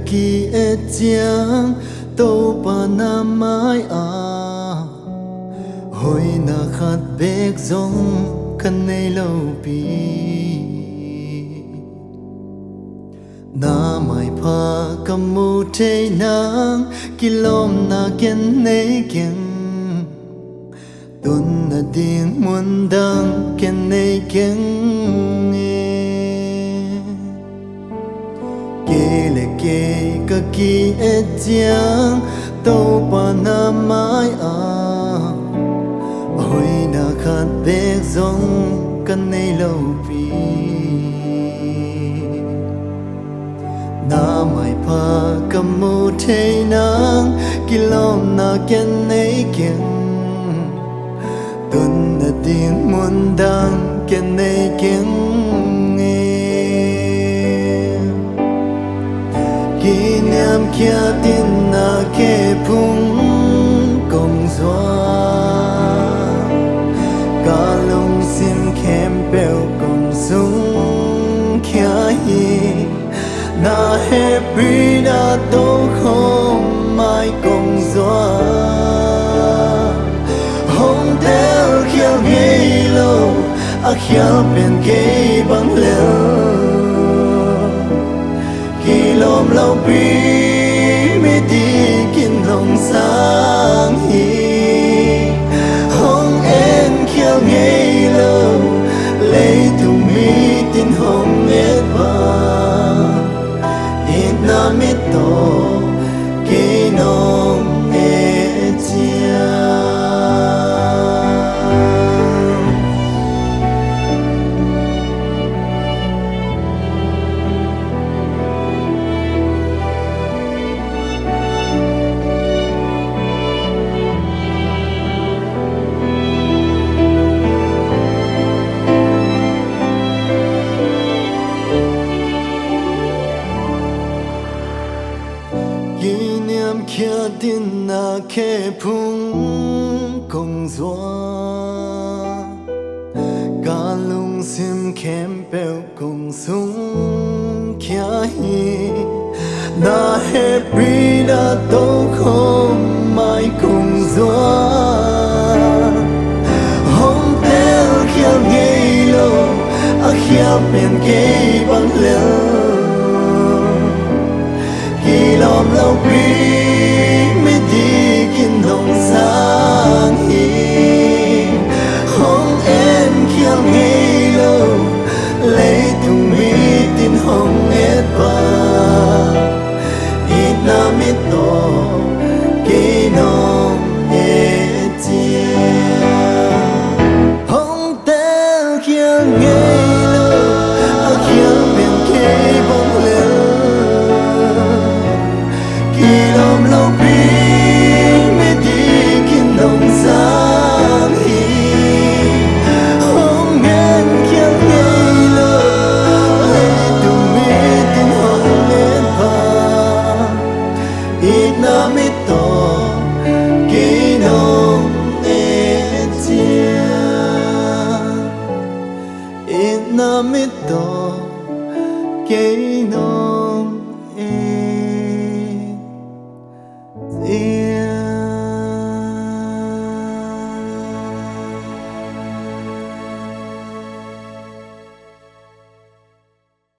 kỳ e chiang tàu pa na mai hồi na khát bek zong kan nei lo pi na mai pha kamu te nang kilom na ken nei ken tun na ding mun dang ken nei ken ke le ke ka ki e chiang tàu pa na mai hồi na khát bek zong kan nei lo pi na mai pha kamu te nang kilom na ken nei ken tun na ding mun dang ken nei ken kỷ niệm kia tin na ke phung công doa cả lung sim kem bèo công sung kia hi na happy na tô không mai công doa hong tel khiao ngây lâu a khiao bên cây băng leo kỳ lom lâu pi mi đi kinh lòng sáng hi hong en khiao ngây lâu lấy tung mi tin hong et ba in na mi to kỳ nong e chia kỷ niệm kia tin na ke phung công doa cả lung sim kem bèo công sung kia hi na happy na tô không mai công doa hong tel khiao ngây lâu a khiao bên cây băng leo kỳ lom lâu pi mi đi kinh đồng sáng hi hong en khiao ngây lâu lấy tung mi tin hong et ba ít na mi to kỳ nong et chia hong tel khiao ngây lâu a khiao bên cây bóng leo lom lâu pi mi đi kinh đồng sáng hi hong en khiao ngây lâu lấy tung mi tin hong et ba ít na mi to kỳ nong et chia ít na mi to kỳ nong